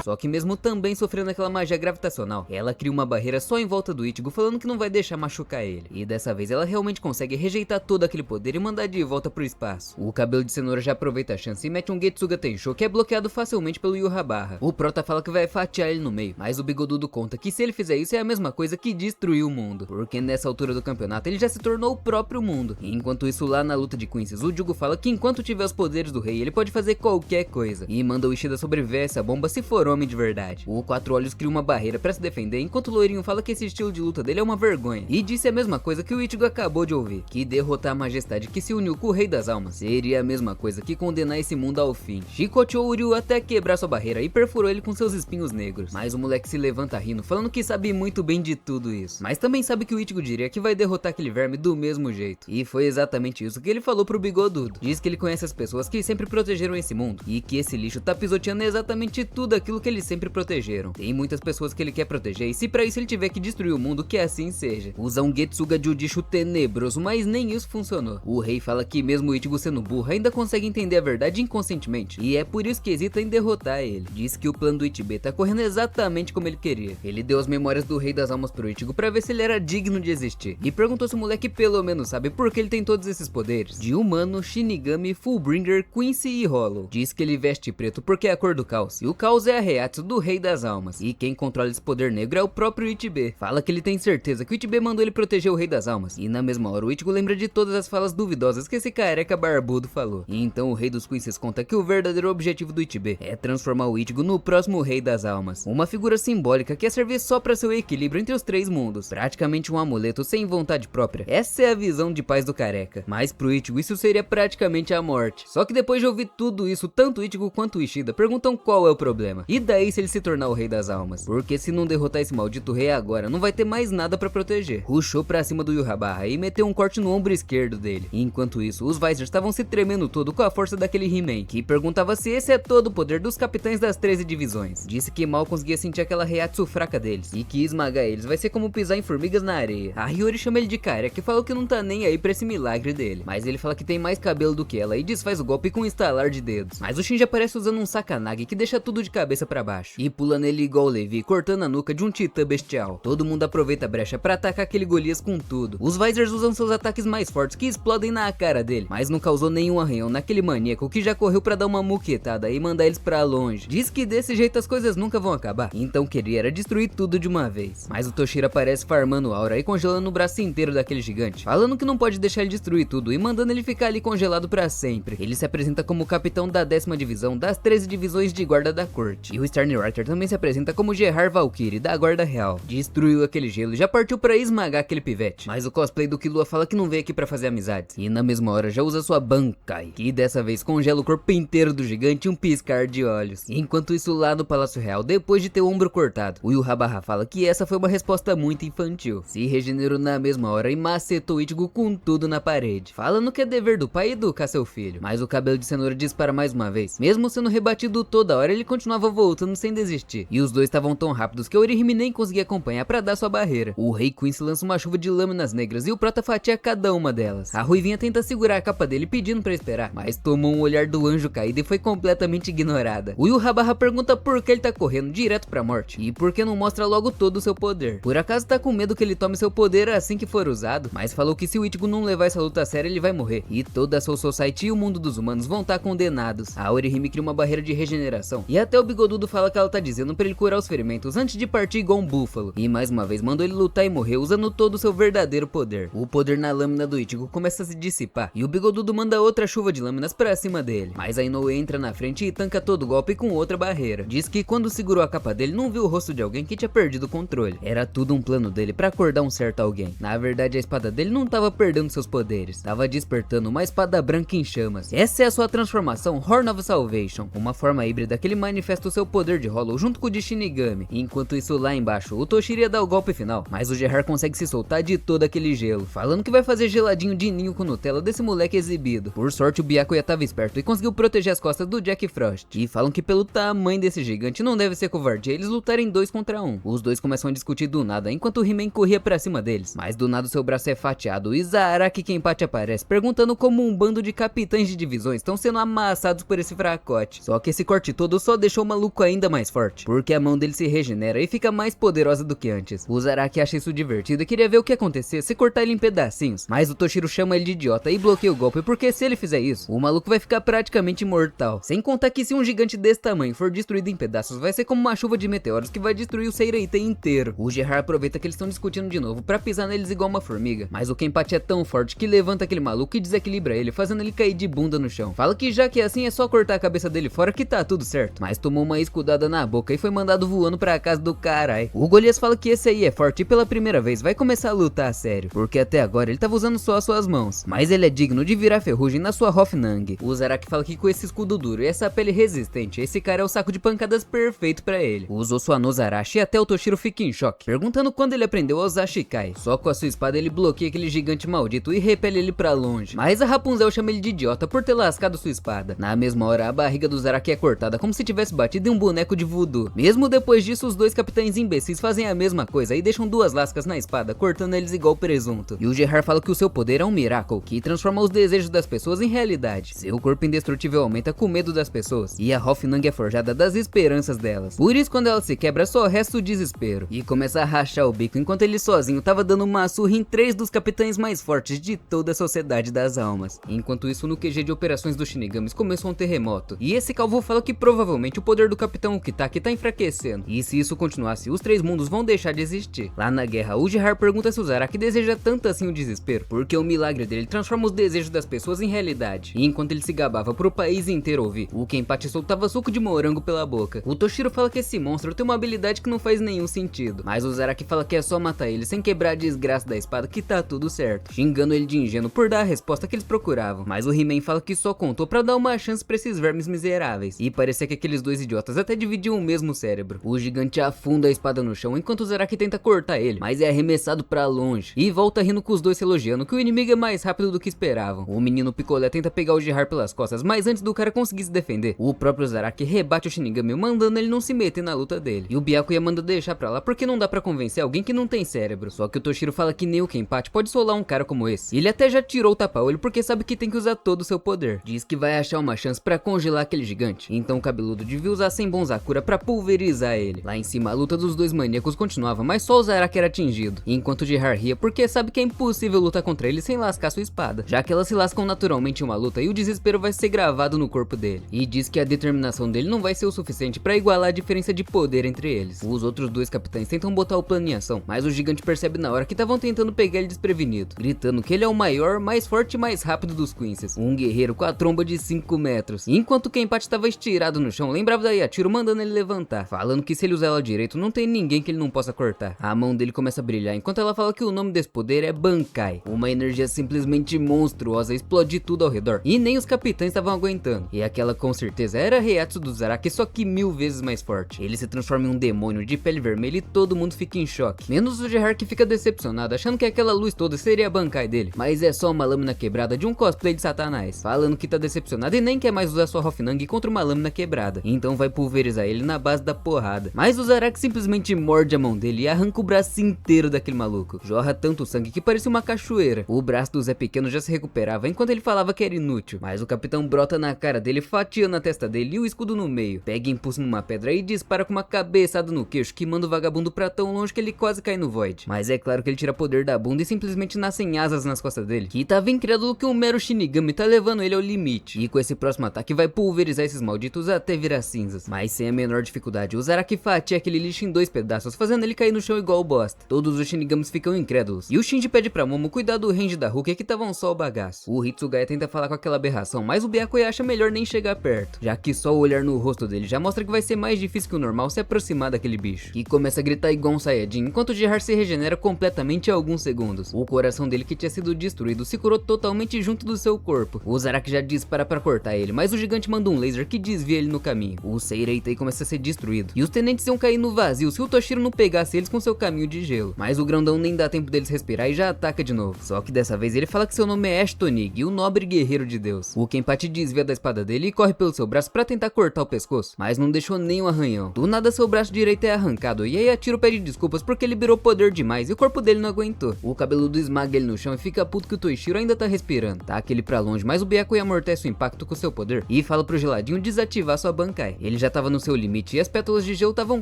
Só que mesmo também sofrendo aquela magia gravitacional, ela cria uma barreira só em volta do Ichigo, falando que não vai deixar machucar ele. E dessa vez ela realmente consegue rejeitar todo aquele poder e mandar de volta pro espaço. O cabelo de cenoura já aproveita a chance e mete um Getsuga Tensho que é bloqueado facilmente pelo Yurrabarra. O prota fala que vai fatiar ele no meio, mas o bigodudo conta que se ele fizer isso é a mesma coisa que destruir o mundo, porque nessa altura do campeonato ele já se tornou o próprio mundo. E enquanto isso, lá na luta de Queens, o Diogo fala que enquanto tiver os poderes do rei ele pode fazer qualquer coisa, e manda o Ishida sobreviver a essa bomba se for homem de verdade. O Quatro Olhos cria uma barreira pra se defender, enquanto o loirinho fala que esse estilo de luta dele é uma vergonha, e disse a mesma coisa que o Ichigo acabou de ouvir, que derrotar a majestade que se uniu com o Rei das Almas seria a mesma coisa que condenar esse mundo ao fim. Chicoteou o Ryu até quebrar sua barreira e perfurou ele com seus espinhos negros, mas o moleque se levanta rindo, falando que sabe muito bem de tudo isso, mas também sabe que o Ichigo diria que vai derrotar aquele verme do mesmo jeito, e foi exatamente isso que ele falou pro bigodudo. Diz que ele conhece as pessoas que sempre protegeram esse mundo, e que esse lixo tá pisoteando exatamente tudo aquilo que eles sempre protegeram. Tem muitas pessoas que ele quer proteger, e se pra isso ele tiver que destruir o mundo, que assim seja. Usa um Getsuga Judisho tenebroso, mas nem isso funcionou. O rei fala que mesmo o Ichigo sendo burro, ainda consegue entender a verdade inconscientemente, e é por isso que hesita em derrotar ele. Diz que o plano do Ichibe tá correndo exatamente como ele queria. Ele deu as memórias do Rei das Almas pro Ichigo pra ver se ele era digno de existir, e perguntou se o moleque pelo menos sabe por que ele tem todos esses poderes de humano, Shinigami, Fullbringer, Quincy e Hollow. Diz que ele veste preto porque é a cor do caos, e o caos é a Heiatsu do Rei das Almas. E quem controla esse poder negro é o próprio Ichibe. Fala que ele tem certeza que o Ichibe mandou ele proteger o Rei das Almas. E na mesma hora o Ichigo lembra de todas as falas duvidosas que esse careca barbudo falou. E então o Rei dos Quinces conta que o verdadeiro objetivo do Ichibe é transformar o Ichigo no próximo Rei das Almas. Uma figura simbólica que ia servir só para seu equilíbrio entre os três mundos. Praticamente um amuleto sem vontade própria. Essa é a visão de paz do careca. Mas pro Ichigo isso seria praticamente a morte. Só que depois de ouvir tudo isso, tanto o Ichigo quanto o Ishida perguntam qual é o problema. E daí se ele se tornar o Rei das Almas? Porque se não derrotar esse maldito rei agora, não vai ter mais nada pra proteger. Rushou pra cima do Yurrabarra e meteu um corte no ombro esquerdo dele. Enquanto isso, os Vizers estavam se tremendo todo com a força daquele He-Man, que perguntava se esse é todo o poder dos capitães das 13 divisões. Disse que mal conseguia sentir aquela Heiatsu fraca deles, e que esmagar eles vai ser como pisar em formigas na areia. A Hiyori chama ele de careca e falou que não tá nem aí pra esse milagre dele. Mas ele fala que tem mais cabelo do que ela e desfaz o golpe com um estalar de dedos. Mas o Shinji aparece usando um sacanage que deixa tudo de cabeça pra baixo. E pula nele igual o Levi, cortando a nuca de um titã bestial. Todo mundo aproveita a brecha pra atacar aquele Golias com tudo. Os Vizers usam seus ataques mais fortes que explodem na cara dele, mas não causou nenhum arranhão naquele maníaco que já correu pra dar uma muquetada e mandar eles pra longe. Diz que desse jeito as coisas nunca vão acabar, então queria era destruir tudo de uma vez. Mas o Toshiro aparece farmando aura e congelando o braço inteiro daquele gigante, falando que não pode deixar ele destruir tudo e mandando ele ficar ali congelado pra sempre. Ele se apresenta como capitão da 10ª divisão das 13 divisões de guarda da corte. E o Sternritter também se apresenta como Gerard Valkyrie da guarda real. Destruiu aquele gelo e já partiu pra esmagar aquele pivete. Mas o cosplay do Killua fala que não veio aqui pra fazer amizades. E na mesma hora já usa sua Bankai, que dessa vez congela o corpo inteiro do gigante em um piscar de olhos. Enquanto isso lá no Palácio Real, depois de ter o ombro cortado, o Yurrabarra fala que essa foi uma resposta muito infantil. Se regenerou na mesma hora e macetou o Ichigo com tudo na parede, falando que é dever do pai educar seu filho. Mas o cabelo de cenoura dispara mais uma vez. Mesmo sendo rebatido toda hora, ele continuava voltando sem desistir. E os dois estavam tão rápidos que o Orihime nem conseguia acompanhar pra dar sua barreira. O Rei Quincy lança uma chuva de lâminas negras e o Prota fatia cada uma delas. A Ruivinha tenta segurar a capa dele pedindo pra esperar, mas tomou um olhar do anjo caído e foi completamente ignorada. O Yurrabarra pergunta por que ele tá correndo direto pra morte e por que não mostra logo todo o seu poder. Por acaso tá com medo que ele tome seu poder assim que for usado, mas falou que se o Ichigo não levar essa luta a sério ele vai morrer e toda a Soul Society e o mundo dos humanos vão estar condenados. A Orihime cria uma barreira de regeneração e até o Bigodudo fala que ela tá dizendo pra ele curar os ferimentos antes de partir igual um búfalo. E mais uma vez mandou ele lutar e morrer usando todo o seu verdadeiro poder. O poder na lâmina do Ichigo começa a se dissipar e o Bigodudo manda outra chuva de lâminas pra cima dele. Mas a Inoue entra na frente e tanca todo o golpe com outra barreira. Diz que quando segurou a capa dele não viu o rosto de alguém que tinha perdido o controle. Era tudo um plano dele pra acordar um certo alguém. Na verdade a espada dele não tava perdendo seus poderes, tava despertando uma espada branca em chamas. Essa é a sua transformação Horn of Salvation, uma forma híbrida que ele manifesta o seu poder de Hollow junto com o de Shinigami. Enquanto isso lá embaixo, o Toshiro ia dar o golpe final, mas o Gerard consegue se soltar de todo aquele gelo, falando que vai fazer geladinho de ninho com Nutella desse moleque exibido. Por sorte o Byakuya tava esperto e conseguiu proteger as costas do Jack Frost. E falam que pelo tamanho desse gigante não deve ser covardia eles lutarem 2 contra 1. Os dois começam a discutir do nada enquanto o He-Man corria pra cima deles, mas do nada seu braço é fatiado e Zaraki Kenpachi aparece perguntando como um bando de capitães de divisões estão sendo amassados por esse fracote. Só que esse corte todo só deixou o maluco ainda mais forte, porque a mão dele se regenera e fica mais poderosa do que antes. O Zaraki acha isso divertido e queria ver o que acontecer se cortar ele em pedacinhos, mas o Toshiro chama ele de idiota e bloqueia o golpe, porque se ele fizer isso, o maluco vai ficar praticamente imortal. Sem contar que se um gigante desse tamanho for destruído em pedaços, vai ser como uma chuva de meteoros que vai destruir o Seireitei inteiro. O Gerard aproveita que eles estão discutindo de novo pra pisar neles igual uma formiga, mas o Kenpachi é tão forte que levanta aquele maluco e desequilibra ele, fazendo ele cair de bunda no chão. Fala que já que é assim é só cortar a cabeça dele fora que tá tudo certo, mas tomou uma escudada na boca e foi mandado voando pra casa do carai. O Golias fala que esse aí é forte e pela primeira vez vai começar a lutar a sério, porque até agora ele tava usando só as suas mãos, mas ele é digno de virar ferrugem na sua Hofnang. O Zaraki fala que com esse escudo duro e essa pele resistente, esse cara é o saco de pancadas perfeito pra ele. Usou sua Nozarashi e até o Toshiro fica em choque, perguntando quando ele aprendeu a usar Shikai. Só com a sua espada ele bloqueia aquele gigante maldito e repele ele pra longe, mas a Rapunzel chama ele de idiota por ter lascado sua espada. Na mesma hora a barriga do Zaraki é cortada como se tivesse batido em um boneco de voodoo. Mesmo depois disso os dois capitães imbecis fazem a mesma coisa e deixam 2 lascas na espada, cortando eles igual presunto. E o Gerard fala que o seu poder é um Miracle, que transforma os desejos das pessoas em realidade. Seu corpo indestrutível aumenta com medo das pessoas, e a Hofnang é forjada das esperanças delas. Por isso quando ela se quebra só resta o desespero, e começa a rachar o bico enquanto ele sozinho tava dando uma surra em 3 dos capitães mais fortes de toda a Sociedade das Almas. Enquanto isso no QG de operações dos Shinigamis começou um terremoto, e esse calvo fala que provavelmente o poder do Capitão Ukitake tá enfraquecendo, e se isso continuasse, os três mundos vão deixar de existir. Lá na guerra, o Gerard pergunta se o Zaraki deseja tanto assim o desespero, porque o milagre dele transforma os desejos das pessoas em realidade. E enquanto ele se gabava pro país inteiro ouvir, o Kenpachi soltava suco de morango pela boca. O Toshiro fala que esse monstro tem uma habilidade que não faz nenhum sentido, mas o Zaraki fala que é só matar ele sem quebrar a desgraça da espada que tá tudo certo, xingando ele de ingênuo por dar a resposta que eles procuravam. Mas o He-Man fala que só contou pra dar uma chance pra esses vermes miseráveis, e parecia que aqueles dois idiotas até dividiam o mesmo cérebro. O gigante afunda a espada no chão enquanto o Zaraki tenta cortar ele, mas é arremessado pra longe, e volta rindo com os dois se elogiando que o inimigo é mais rápido do que esperavam. O menino Picolé tenta pegar o Gerard pelas costas, mas antes do cara conseguir se defender, o próprio Zaraki rebate o Shinigami, mandando ele não se meter na luta dele. E o Byakuya manda deixar pra lá porque não dá pra convencer alguém que não tem cérebro. Só que o Toshiro fala que nem o Kenpachi pode solar um cara como esse. Ele até já tirou o tapa-olho porque sabe que tem que usar todo o seu poder. Diz que vai achar uma chance pra congelar aquele gigante, então o cabeludo devia usar Senbon Zakura pra pulverizar ele. Lá em cima a luta dos dois maníacos continuava, mas só o Zaraki era atingido, enquanto o Gerard ria porque sabe que é impossível lutar contra ele sem lascar sua espada, já que elas se lascam naturalmente em uma luta e o desespero vai ser gravado no corpo dele. E diz que a determinação dele não vai ser o suficiente pra igualar a diferença de poder entre eles. Os outros dois capitães tentam botar o plano em ação, mas o gigante percebe na hora que estavam tentando pegar ele desprevenido, gritando que ele é o maior, mais forte e mais rápido dos Quincy's, um guerreiro com a tromba de 5 metros. E enquanto o Kenpachi estava estirado no chão, lembrava da Yatiro mandando ele levantar, falando que se ele usar ela direito não tem ninguém que ele não possa cortar. A mão dele começa a brilhar enquanto ela fala que o nome desse poder é Bankai. Uma energia simplesmente monstruosa, explode tudo ao redor, e nem os capitães estavam aguentando. E aquela com certeza era a Reiatsu do Zaraki, só que 1000 vezes mais forte. Ele se transforma em um demônio de pele vermelha e todo mundo fica em choque, menos o Gerard, que fica decepcionado, achando que aquela luz toda seria a Bankai dele, mas é só uma lâmina quebrada de um cosplay de Satanás, falando que tá decepcionado e nem quer mais usar sua Hoffnang contra uma lâmina quebrada, então vai pulverizar ele na base da porrada. Mas o Zaraki simplesmente morde a mão dele e arranca o braço inteiro daquele maluco. Jorra tanto sangue que parecia uma cachoeira. O braço do Zé Pequeno já se recuperava enquanto ele falava que era inútil, mas o capitão brota na cara dele, fatiando a testa dele e o escudo no meio, pega impulso numa pedra e dispara com uma cabeçada no queixo que manda o vagabundo pra tão longe que ele quase cai no Void. Mas é claro que ele tira poder da bunda e simplesmente nascem asas nas costas dele, que tava incrédulo que um mero Shinigami tá levando ele ao limite. E com esse próximo ataque vai pulverizar esses malditos até virar cinzas, mas sem a menor dificuldade. O Zaraki fatia aquele lixo em 2 pedaços, fazendo ele cair no chão igual bosta. Todos os Shinigamis ficam incrédulos, e o Shinji pede pra Momo cuidar do range da Rukia, que tava um só o bagaço. O Hitsugaya tenta falar com aquela aberração, mas o Byakuya acha melhor nem chegar perto, já que só o olhar no rosto dele já mostra que vai ser mais difícil que o normal se aproximar daquele bicho, que começa a gritar igual um Saiyajin, enquanto o Gerard se regenera completamente em alguns segundos. O coração dele, que tinha sido destruído, se curou totalmente junto do seu corpo. O Zaraki já dispara pra cortar ele, mas o gigante manda um laser que desvia ele no caminho. O Seireitei começa a ser destruído, e os tenentes iam cair no vazio se o Toshiro não pegasse eles com seu caminho de gelo. Mas o grandão nem dá tempo deles respirar e já ataca de novo. Só que dessa vez ele fala que seu nome é Ashtonig, o nobre guerreiro de Deus. O Kenpachi desvia da espada dele e corre pelo seu braço pra tentar cortar o pescoço, mas não deixou nem um arranhão. Do nada seu braço direito é arrancado, e aí Atiro pede desculpas porque liberou poder demais e o corpo dele não aguentou. O cabeludo esmaga ele no chão e fica puto que o Toshiro ainda tá respirando. Taca ele pra longe, mas o Byakuya amortece o impacto com seu poder e fala pro Geladinho desativar sua Bankai. Ele já tava no seu limite e as pétalas de gelo estavam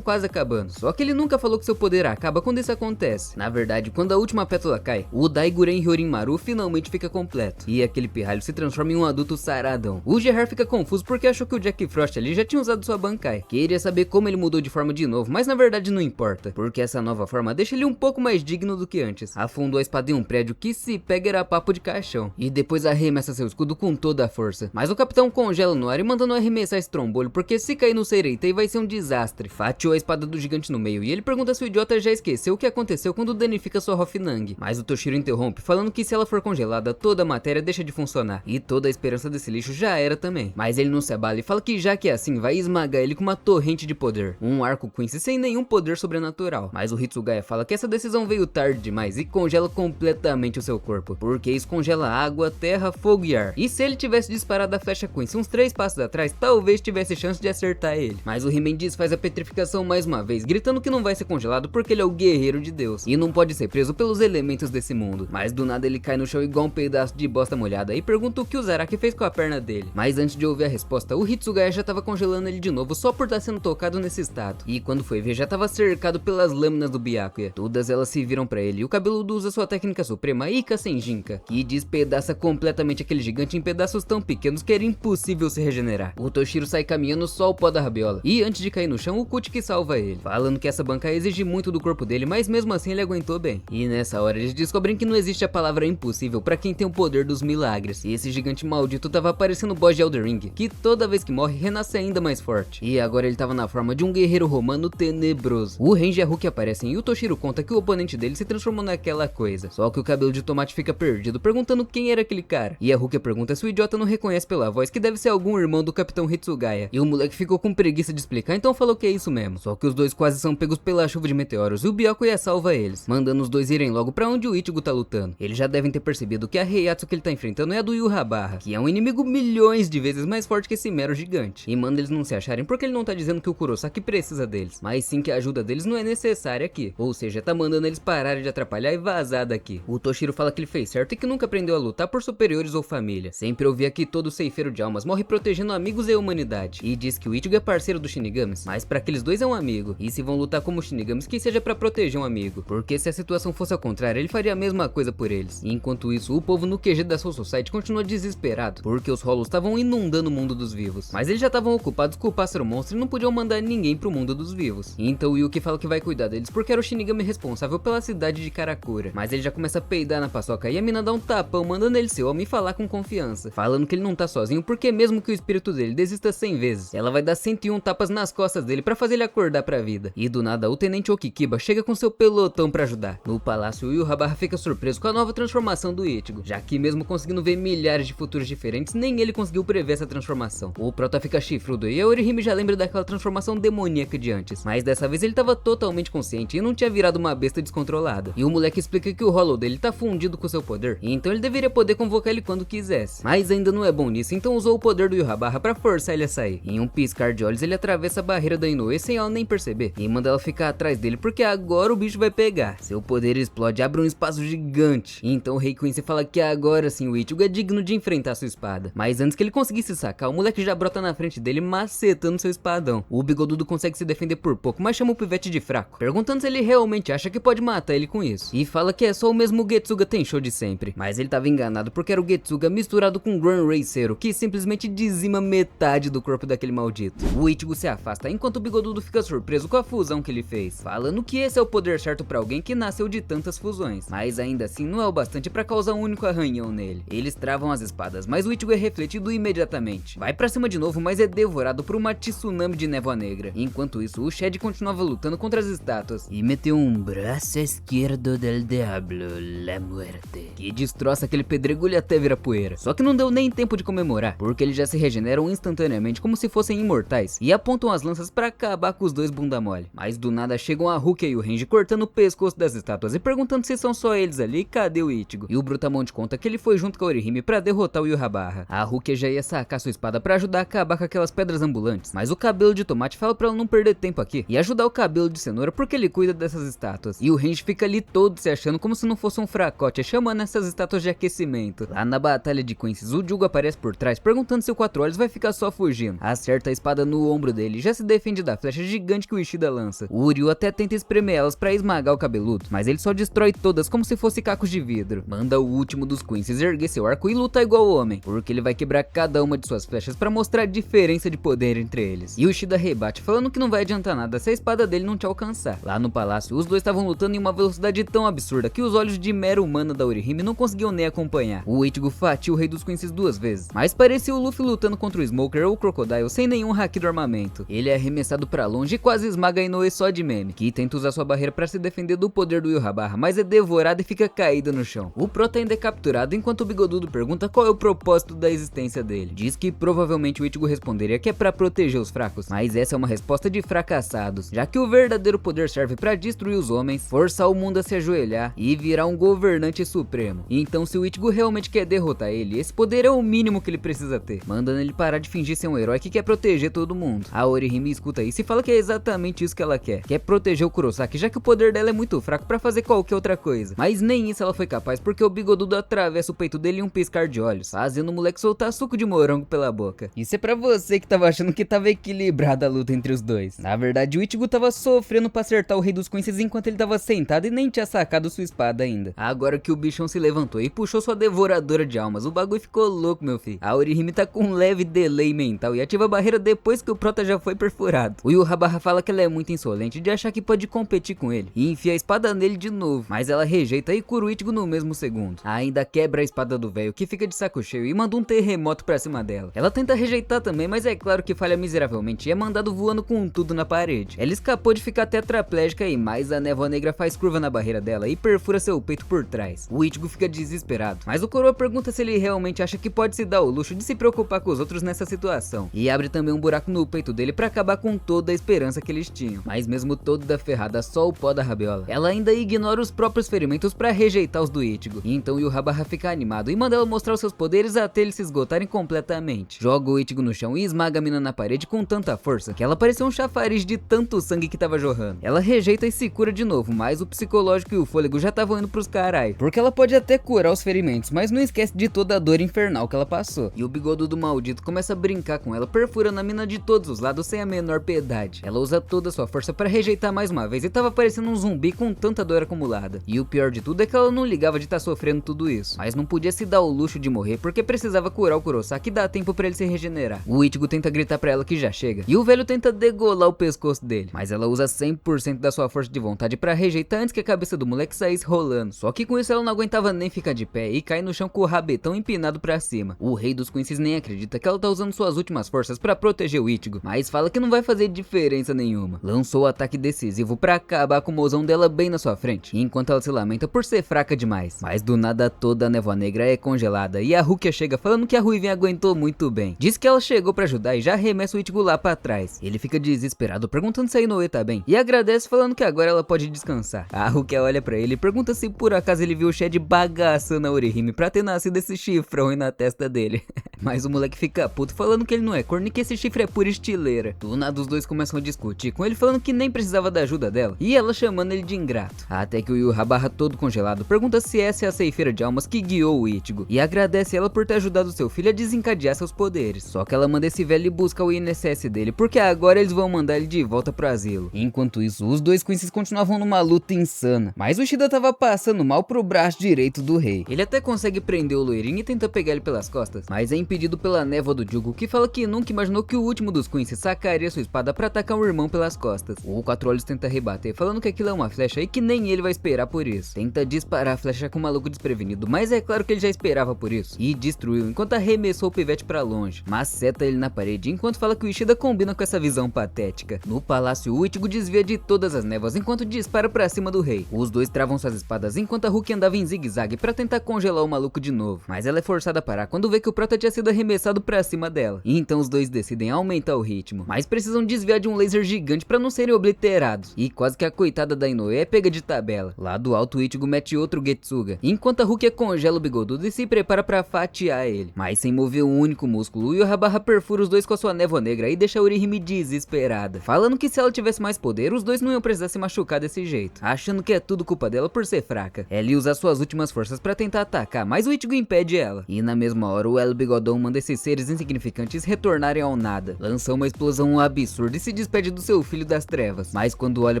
quase acabando, só que ele nunca falou que seu poder acaba quando isso acontece. Na verdade, quando a última pétala cai, o Daiguren Hyorinmaru finalmente fica completo, e aquele pirralho se transforma em um adulto saradão. O Gerard fica confuso porque achou que o Jack Frost ali já tinha usado sua Bankai. Queria saber como ele mudou de forma de novo, mas na verdade não importa, porque essa nova forma deixa ele um pouco mais digno do que antes. Afundou a espada em um prédio que, se pega, era papo de caixão, e depois arremessa seu escudo com toda a força. Mas o capitão congela no ar e manda não arremessar esse trombolho, porque se cair no Seireitei vai ser um desastre. Fatiou a espada do gigante no meio, e ele pergunta se o idiota já esqueceu o que aconteceu quando danifica sua Hoffnang. Mas o Toshiro interrompe, falando que se ela for congelada, toda a matéria deixa de funcionar, e toda a esperança desse lixo já era também. Mas ele não se abala e fala que já que é assim, vai esmagar ele com uma torrente de poder, um arco Quincy sem nenhum poder sobrenatural. Mas o Hitsugaya fala que essa decisão veio tarde demais e congela completamente o seu corpo, porque isso congela água, terra, fogo e ar. E se ele tivesse disparado a flecha Quincy uns 3 passos atrás, talvez tivesse chance de acertar ele. Mas o He-Man faz a petrificação mais uma vez, gritando que não vai ser congelado porque ele é o guerreiro de Deus e não pode ser preso pelos elementos desse mundo. Mas do nada ele cai no chão igual um pedaço de bosta molhada e pergunta o que o Zaraki fez com a perna dele. Mas antes de ouvir a resposta, o Hitsugaya já tava congelando ele de novo só por estar sendo tocado nesse estado. E quando foi ver, já tava cercado pelas lâminas do Byakuya. Todas elas se viram pra ele e o cabeludo usa sua técnica suprema Ika Senjinka, que despedaça completamente aquele gigante em pedaços tão pequenos que era impossível se regenerar. O Toshiro sai caminhando, só o pó pó da rabiola. E antes de cair no chão, o Kut que salva ele, falando que essa banca exige muito do corpo dele, mas mesmo assim ele aguentou bem. E nessa hora eles descobrem que não existe a palavra impossível pra quem tem o poder dos milagres. E esse gigante maldito tava parecendo o boss de Elden Ring, que toda vez que morre renasce ainda mais forte. E agora ele tava na forma de um guerreiro romano tenebroso. O Range e a Hulk aparecem e o Toshiro conta que o oponente dele se transformou naquela coisa. Só que o cabelo de tomate fica perdido, perguntando quem era aquele cara. E a Hulk pergunta se o idiota não reconhece pela voz que deve ser algum irmão do Capitão Hitsugaya. E o moleque ficou com preguiça de explicar, então falou que é isso mesmo. Só que os dois quase são pegos pela chuva de meteoros e o Byakuya salva eles, mandando os dois irem logo pra onde o Ichigo tá lutando. Eles já devem ter percebido que a Heiatsu que ele tá enfrentando é a do Yurabara, que é um inimigo milhões de vezes mais forte que esse mero gigante. E manda eles não se acharem porque ele não tá dizendo que o Kurosaki precisa deles, mas sim que a ajuda deles não é necessária aqui. Ou seja, tá mandando eles pararem de atrapalhar e vazar daqui. O Toshiro fala que ele fez certo e que nunca aprendeu a lutar por superiores ou família. Sempre ouvia que todo ceifeiro de almas morre protegendo amigos e a humanidade. E diz que o Ichigo é parceiro dos Shinigamis, mas pra aqueles dois é um amigo. E se vão lutar como Shinigamis, que seja pra proteger um amigo. Porque se a situação fosse ao contrário, ele faria a mesma coisa por eles. E enquanto isso, o povo no QG da Soul Society continua desesperado, porque os Hollows estavam inundando o mundo dos vivos. Mas eles já estavam ocupados com o pássaro monstro e não podiam mandar ninguém pro mundo dos vivos. Então o Yuki fala que vai cuidar deles porque era o Shinigami responsável pela cidade de Karakura. Mas ele já começa a peidar na paçoca e a mina dá um tapão, mandando ele ser homem e falar com confiança, falando que ele não tá sozinho porque mesmo que o espírito dele desista 100 vezes, ela vai dar 101 tapas nas costas dele pra fazer ele acordar pra vida. E do nada o tenente Okikiba chega com seu pelotão pra ajudar. No palácio, o Yurabara fica surpreso com a nova transformação do Ichigo, já que mesmo conseguindo ver milhares de futuros diferentes, nem ele conseguiu prever essa transformação. O Prota fica chifrudo e a Orihime já lembra daquela transformação demoníaca de antes, mas dessa vez ele tava totalmente consciente e não tinha virado uma besta descontrolada. E o moleque explica que o Hollow dele tá fundido com seu poder, e então ele deveria poder convocar ele quando quisesse. Mas ainda não é bom nisso, então usou o poder do Yurabara pra forçar ele a sair. Em um piscar de olhos ele atravessa a barreira da Inoue sem ela nem perceber, e manda ela ficar atrás dele porque agora o bicho vai pegar. Seu poder explode, abre um espaço gigante. E então o Rei Quincy fala que agora sim o Ichigo é digno de enfrentar sua espada. Mas antes que ele conseguisse sacar, o moleque já brota na frente dele macetando seu espadão. O bigodudo consegue se defender por pouco, mas chama o pivete de fraco, perguntando se ele realmente acha que pode matar ele com isso. E fala que é só o mesmo Getsuga Tensho de sempre. Mas ele tava enganado porque era o Getsuga misturado com o Gran Raceiro, que simplesmente dizima metade do corpo daquele maldito. O Ichigo se afasta enquanto o bigodudo fica surpreso com a fusão que ele fez, falando que esse é o poder certo pra alguém que nasceu de tantas fusões. Mas ainda assim não é o bastante pra causar um único arranhão nele. Eles travam as espadas, mas o Ichigo é refletido imediatamente. Vai pra cima de novo, mas é devorado por uma tsunami de névoa negra. Enquanto isso, o Shed continuava lutando contra as estátuas e meteu um braço esquerdo del diablo, la muerte, que destroça aquele pedregulho até virar poeira. Só que não deu nem tempo de comemorar, porque eles já se regeneram instantaneamente como se fossem imortais e apontam as lanças pra acabar com os dois bunda mole. Mas do nada chegam a Hulk e o Range cortando o pescoço das estátuas e perguntando se são só eles ali e cadê o Ichigo. E o Brutamonte conta que ele foi junto com a Orihime pra derrotar o Yurabara. A Hulk já ia sacar sua espada pra ajudar a acabar com aquelas pedras ambulantes, mas o cabelo de tomate fala pra ela não perder tempo aqui e ajudar o cabelo de cenoura porque ele cuida dessas estátuas. E o Range fica ali todo se achando como se não fosse um fracote, chamando essas estátuas de aquecimento. Lá na batalha de Quincy, o Jugo aparece por trás perguntando se o Quatro Olhos vai ficar só fugindo. Acerta a espada no ombro dele e já se defende da flecha gigante que o Ishida lança. O Uryu até tenta espremer elas pra esmagar o cabeludo, mas ele só destrói todas como se fosse cacos de vidro. Manda o último dos Quincy's erguer seu arco e lutar igual o homem, porque ele vai quebrar cada uma de suas flechas pra mostrar a diferença de poder entre eles. E o Ishida rebate falando que não vai adiantar nada se a espada dele não te alcançar. Lá no palácio, os dois estavam lutando em uma velocidade tão absurda que os olhos de mera humana da Orihime não conseguiam nem acompanhar. O Ichigo fatia o rei dos Quincy's 2 vezes, mas parecia o Luffy lutando contra o Smoker ou o Crocodile sem nenhum haki do armamento. Ele é arremessado pra longe e quase esmaga a Inoue só de meme, que tenta usar sua barreira pra se defender do poder do Yurabara, mas é devorado e fica caído no chão. O Prota ainda é capturado enquanto o bigodudo pergunta qual é o propósito da existência dele. Diz que provavelmente o Ichigo responderia que é pra proteger os fracos, mas essa é uma resposta de fracassados, já que o verdadeiro poder serve pra destruir os homens, forçar o mundo a se ajoelhar e virar um governante supremo. Então se o Ichigo realmente quer derrotar ele, esse poder é o mínimo que ele precisa ter, mandando ele parar de fingir ser um herói que quer proteger todo mundo. A Orihime escuta isso e fala que é exatamente isso que ela quer proteger o Kurosaki, já que o poder dela é muito fraco pra fazer qualquer outra coisa. Mas nem isso ela foi capaz, porque o bigodudo atravessa o peito dele em um piscar de olhos, fazendo o moleque soltar suco de morango pela boca. Isso é pra você que tava achando que tava equilibrada a luta entre os dois. Na verdade, o Ichigo tava sofrendo pra acertar o rei dos Quincy's enquanto ele tava sentado e nem tinha sacado sua espada ainda. Agora que o bichão se levantou e puxou sua devoradora de almas, o bagulho ficou louco, meu filho. A Orihime tá com um leve delay mental e ativa a barreira depois que o prota já foi perfurado. O Yurrabarra fala que ela é muito insolente de achar que pode competir com ele e enfia a espada nele de novo, mas ela rejeita e cura o Ichigo no mesmo segundo. Ainda quebra a espada do velho, que fica de saco cheio, e manda um terremoto pra cima dela. Ela tenta rejeitar também, mas é claro que falha miseravelmente e é mandado voando com tudo na parede. Ela escapou de ficar tetraplégica e mais a névoa negra faz curva na barreira dela e perfura seu peito por trás. O Ichigo fica desesperado, mas o Coroa pergunta se ele realmente acha que pode se dar o luxo de se preocupar com os outros nessa situação, e abre também um buraco no peito dele pra acabar com toda a esperança que eles tinham. Mas mesmo toda ferrada, só o pó da rabiola, ela ainda ignora os próprios ferimentos pra rejeitar os do Ichigo. E então Yurrabarra fica animado e manda ela mostrar os seus poderes até eles se esgotarem completamente. Joga o Ichigo no chão e esmaga a mina na parede com tanta força que ela parecia um chafariz de tanto sangue que tava jorrando. Ela rejeita e se cura de novo, mas o psicológico e o fôlego já estavam indo pros carai, porque ela pode até curar os ferimentos, mas não esquece de toda a dor infernal que ela passou. E o bigodudo maldito começa a brincar com ela, perfurando a mina de todos os lados sem a menor piedade. Ela usa toda a sua força pra rejeitar mais uma vez e tava parecendo um zumbi com tanta dor acumulada. E o pior de tudo é que ela não ligava de estar sofrendo tudo isso, mas não podia se dar o luxo de morrer porque precisava curar o Kurosaki e dar tempo pra ele se regenerar. O Ichigo tenta gritar pra ela que já chega, e o velho tenta degolar o pescoço dele, mas ela usa 100% da sua força de vontade pra rejeitar antes que a cabeça do moleque saísse rolando. Só que com isso ela não aguentava nem ficar de pé e cai no chão com o rabetão empinado pra cima. O rei dos Quincy's nem acredita que ela tá usando suas últimas forças pra proteger o Ichigo, mas fala que não vai fazer diferença nenhuma. Lançou o ataque decisivo pra acabar com o mozão dela bem na sua frente, enquanto ela se lamenta por ser fraca demais. Mas do nada toda a névoa negra é congelada e a Rukia chega falando que a Ruivinha aguentou muito bem. Diz que ela chegou pra ajudar e já arremessa o Ichigo lá pra trás. Ele fica desesperado perguntando se a Inoue tá bem e agradece falando que agora ela pode descansar. A Rukia olha pra ele e pergunta se por acaso ele viu o Shed bagaçando a Orihime pra ter nascido esse chifrão aí na testa dele. Mas o moleque fica puto falando que ele não é corno e que esse chifre é pura estileira. Do nada os dois começam a discutir, com ele falando que nem precisava da ajuda dela e ela chamando ele de ingrato. Até que o Yurrabarra, todo congelado, pergunta se essa é a ceifeira de almas que guiou o Ichigo e agradece ela por ter ajudado seu filho a desencadear seus poderes. Só que ela manda esse velho ir buscar o INSS dele, porque agora eles vão mandar ele de volta pro asilo. Enquanto isso, os dois Quincy's continuavam numa luta insana, mas o Shida tava passando mal pro braço direito do rei. Ele até consegue prender o loirinho e tenta pegar ele pelas costas, mas é impedido pela névoa do Jugo, que fala que nunca imaginou que o último dos Quincy's sacaria sua espada pra atacar o irmão pelas costas. O Quatro Olhos tenta rebater, falando que aquilo é uma flecha e que nem ele vai esperar por isso. Tenta disparar a flecha com o maluco desprevenido, mas é claro que ele já esperava por isso, e destruiu enquanto arremessou o pivete pra longe. Maceta ele na parede, enquanto fala que o Ishida combina com essa visão patética. No palácio, o Ichigo desvia de todas as névoas enquanto dispara pra cima do rei. Os dois travam suas espadas enquanto a Rukia andava em zigue-zague pra tentar congelar o maluco de novo, mas ela é forçada a parar quando vê que o prota tinha sido arremessado pra cima dela. E então os dois decidem aumentar o ritmo, mas precisam desviar de um laser gigante pra não serem obliterados. E quase que a coitada da Inoue é pega de tabela. Lá do alto, o Ichigo mete outro Getsuga, enquanto a Rukia congela o bigodudo e se prepara pra fatiar ele. Mas sem mover um único músculo, o Yurrabarra perfura os dois com a sua névoa negra e deixa a Orihime desesperada, falando que se ela tivesse mais poder, os dois não iam precisar se machucar desse jeito, achando que é tudo culpa dela por ser fraca. Ela ia usar suas últimas forças pra tentar atacar, mas o Ichigo impede ela. E na mesma hora, o El Bigodão manda esses seres insignificantes retornarem ao nada. Lança uma explosão absurda e se despede do seu filho das trevas. Mas quando olha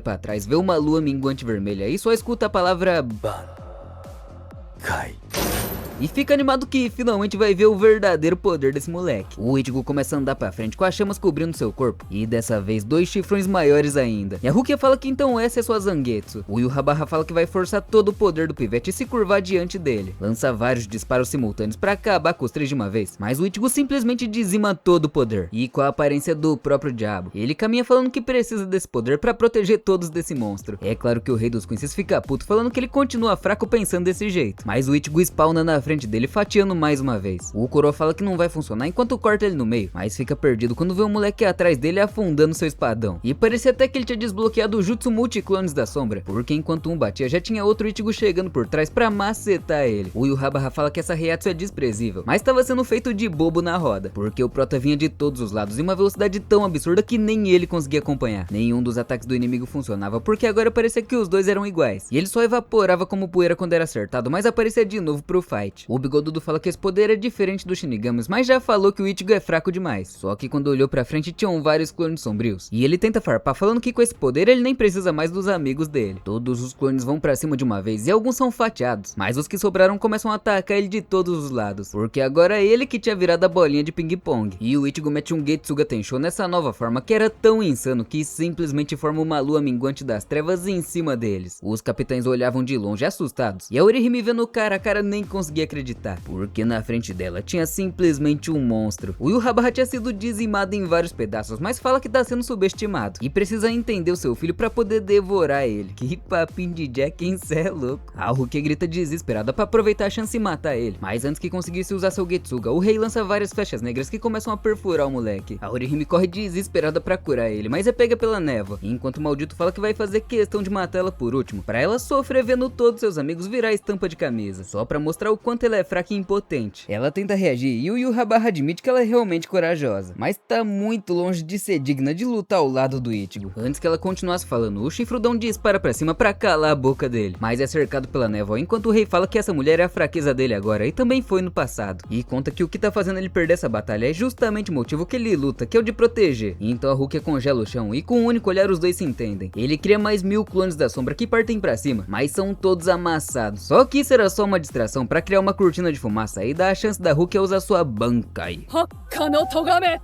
pra trás, vê uma lua minguante vermelha e só escuta a palavra Bankai. E fica animado que finalmente vai ver o verdadeiro poder desse moleque. O Ichigo começa a andar pra frente com as chamas cobrindo seu corpo, e dessa vez 2 chifrões maiores ainda. E a Rukia fala que então essa é sua Zangetsu. O Yurrabarra fala que vai forçar todo o poder do pivete e se curvar diante dele. Lança vários disparos simultâneos pra acabar com os 3 de uma vez, mas o Ichigo simplesmente dizima todo o poder, e com a aparência do próprio diabo. Ele caminha falando que precisa desse poder pra proteger todos desse monstro. É claro que o rei dos Quincy's fica puto falando que ele continua fraco pensando desse jeito, mas o Ichigo spawna na frente dele fatiando mais uma vez. O Kuro fala que não vai funcionar enquanto corta ele no meio, mas fica perdido quando vê o moleque atrás dele afundando seu espadão. E parecia até que ele tinha desbloqueado o Jutsu Multiclones da Sombra, porque enquanto um batia já tinha outro Ichigo chegando por trás pra macetar ele. O Yurrabarra fala que essa Reiatsu é desprezível, mas estava sendo feito de bobo na roda, porque o prota vinha de todos os lados em uma velocidade tão absurda que nem ele conseguia acompanhar. Nenhum dos ataques do inimigo funcionava, porque agora parecia que os dois eram iguais, e ele só evaporava como poeira quando era acertado, mas aparecia de novo pro fight. forte. O Bigodudo fala que esse poder é diferente dos Shinigamis, mas já falou que o Ichigo é fraco demais. Só que quando olhou pra frente tinham vários clones sombrios. E ele tenta farpar falando que com esse poder ele nem precisa mais dos amigos dele. Todos os clones vão pra cima de uma vez e alguns são fatiados, mas os que sobraram começam a atacar ele de todos os lados, porque agora é ele que tinha virado a bolinha de ping-pong. E o Ichigo mete um Getsuga Tensho nessa nova forma que era tão insano que simplesmente forma uma lua minguante das trevas em cima deles. Os capitães olhavam de longe assustados, e a Orihime vendo cara a cara nem conseguia acreditar, porque na frente dela tinha simplesmente um monstro. O Yurrabarra tinha sido dizimado em vários pedaços, mas fala que tá sendo subestimado e precisa entender o seu filho pra poder devorar ele. Que papinho de Jack, hein, cê é louco. A Rukia grita desesperada pra aproveitar a chance e matar ele, mas antes que conseguisse usar seu Getsuga, o rei lança várias flechas negras que começam a perfurar o moleque. A Orihime corre desesperada pra curar ele, mas é pega pela névoa, enquanto o maldito fala que vai fazer questão de matar ela por último, pra ela sofrer vendo todos seus amigos virar estampa de camisa, só pra mostrar o quanto ela é fraca e impotente. Ela tenta reagir e o Yurrabarra admite que ela é realmente corajosa, mas tá muito longe de ser digna de lutar ao lado do Ichigo. Antes que ela continuasse falando, o chifrudão dispara pra cima pra calar a boca dele, mas é cercado pela névoa, enquanto o rei fala que essa mulher é a fraqueza dele agora e também foi no passado, e conta que o que tá fazendo ele perder essa batalha é justamente o motivo que ele luta, que é o de proteger. Então a Rukia congela o chão e com um único olhar os dois se entendem. Ele cria mais 1000 clones da sombra que partem pra cima, mas são todos amassados. Só que isso era só uma distração pra criar uma cortina de fumaça e dar a chance da Rukia usar sua Bankai.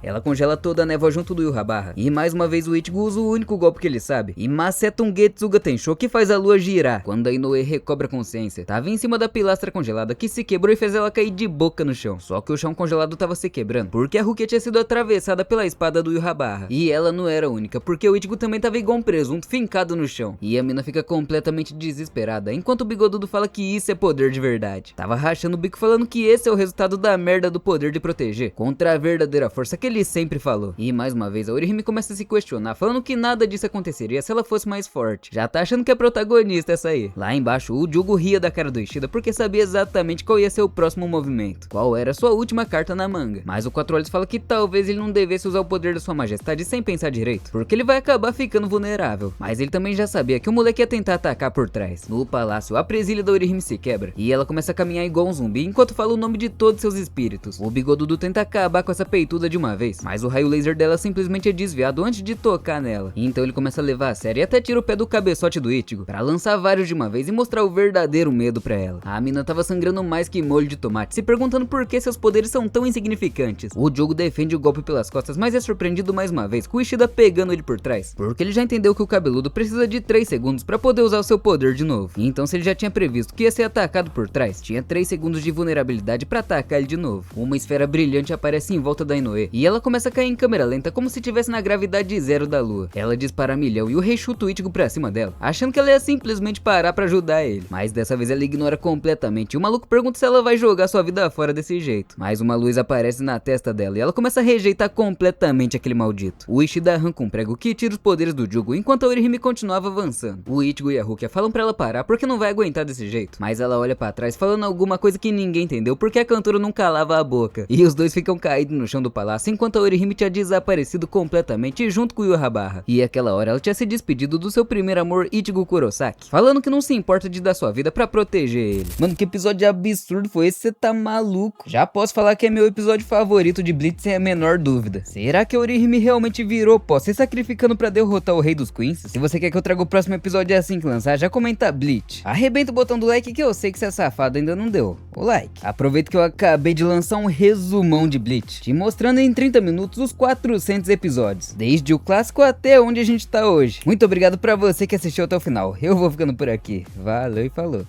Ela congela toda a névoa junto do Yurrabarra, e mais uma vez o Ichigo usa o único golpe que ele sabe e maceta um Getsuga Tensho que faz a lua girar. Quando a Inoue recobra a consciência, tava em cima da pilastra congelada que se quebrou e fez ela cair de boca no chão. Só que o chão congelado tava se quebrando, porque a Rukia tinha sido atravessada pela espada do Yurrabarra. E ela não era a única, porque o Ichigo também tava igual um presunto fincado no chão. E a mina fica completamente desesperada, enquanto o Bigodudo fala que isso é poder de verdade. Tava rachando o bico falando que esse é o resultado da merda do poder de proteger, contra a verdadeira força que ele sempre falou. E mais uma vez a Orihime começa a se questionar, falando que nada disso aconteceria se ela fosse mais forte. Já tá achando que é protagonista essa aí. Lá embaixo o Jugo ria da cara do Ishida porque sabia exatamente qual ia ser o próximo movimento, qual era sua última carta na manga. Mas o Quatro Olhos fala que talvez ele não devesse usar o poder da sua majestade sem pensar direito, porque ele vai acabar ficando vulnerável. Mas ele também já sabia que o moleque ia tentar atacar por trás. No palácio, a presilha da Orihime se quebra e ela começa a caminhar igual um zumbi enquanto fala o nome de todos seus espíritos. O Bigodudo tenta acabar com essa peituda de uma vez, mas o raio laser dela simplesmente é desviado antes de tocar nela. Então ele começa a levar a sério e até tira o pé do cabeçote do Ichigo pra lançar vários de uma vez e mostrar o verdadeiro medo pra ela. A mina tava sangrando mais que molho de tomate, se perguntando por que seus poderes são tão insignificantes. O Jugo defende o golpe pelas costas, mas é surpreendido mais uma vez com o Ishida pegando ele por trás, porque ele já entendeu que o cabeludo precisa de 3 segundos pra poder usar o seu poder de novo. Então se ele já tinha previsto que ia ser atacado por trás, tinha 3 segundos de vulnerabilidade pra atacar ele de novo. Uma esfera brilhante aparece em volta da Inoue e ela começa a cair em câmera lenta como se estivesse na gravidade zero da lua. Ela dispara a milhão e o rei chuta o Ichigo pra cima dela, achando que ela ia simplesmente parar pra ajudar ele. Mas dessa vez ela ignora completamente e o maluco pergunta se ela vai jogar sua vida fora desse jeito. Mas uma luz aparece na testa dela e ela começa a rejeitar completamente aquele maldito. O Ishida arranca um prego que tira os poderes do Jugo enquanto a Orihime continuava avançando. O Ichigo e a Rukia falam pra ela parar porque não vai aguentar desse jeito, mas ela olha pra trás falando alguma coisa que ninguém entendeu porque a cantora não calava a boca. E os dois ficam caídos no chão do palácio enquanto a Orihime tinha desaparecido completamente junto com o Yurrabarra. E aquela hora ela tinha se despedido do seu primeiro amor Ichigo Kurosaki, falando que não se importa de dar sua vida pra proteger ele. Mano, que episódio absurdo foi esse? Você tá maluco? Já posso falar que é meu episódio favorito de Bleach sem a menor dúvida. Será que a Orihime realmente virou pó, se sacrificando pra derrotar o rei dos Queens? Se você quer que eu traga o próximo episódio assim que lançar, já comenta Bleach. Arrebenta o botão do like que eu sei que você é safado ainda não deu o like. Aproveita que eu acabei de lançar um resumão de Bleach, te mostrando em 30 minutos os 400 episódios, desde o clássico até onde a gente tá hoje. Muito obrigado pra você que assistiu até o final. Eu vou ficando por aqui. Valeu e falou.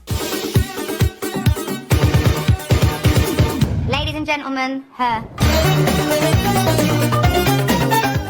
Ladies and gentlemen, her.